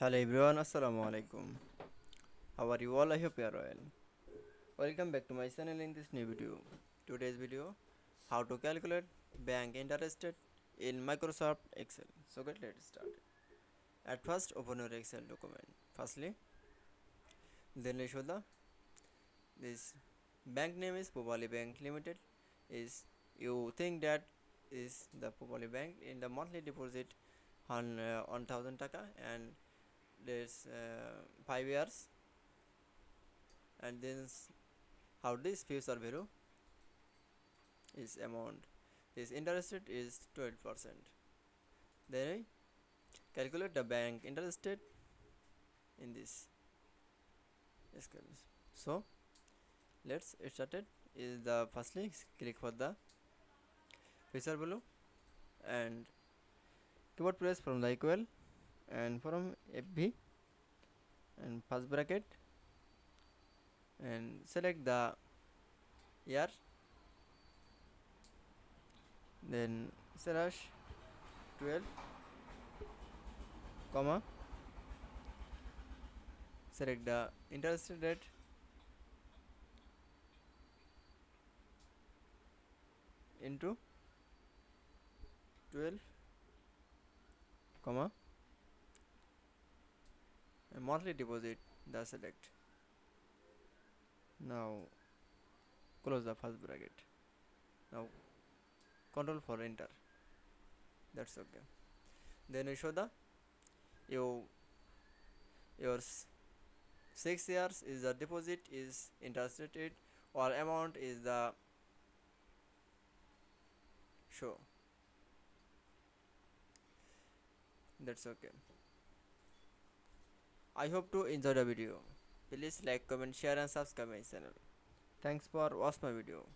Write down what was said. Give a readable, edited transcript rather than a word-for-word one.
Hello everyone, Assalamu Walaikum. How are you all? I hope you are well. Welcome back to my channel in this new video. Today's video, how to calculate bank interest rate in Microsoft Excel. So let's start. At first, open your Excel document. Firstly, then you show the this bank name is Popali Bank Limited. Is you think that is the Popali Bank in the monthly deposit on 1000 taka and there's 5 years, and then how this future value is amount this interest rate is 12%. Then I calculate the bank interest rate in this scale. So let's start it. Is the firstly click for the future value and keyboard press from the equal and from FB and first bracket and select the year, then slash 12 comma select the interest rate into 12 comma and monthly deposit the select. Now close the first bracket. Now control for enter. That's okay. Then you show the you your 6 years is the deposit is interest rate or amount is the show. That's okay. I hope to enjoy the video. Please like, comment, share and subscribe my channel. Thanks for watching my video.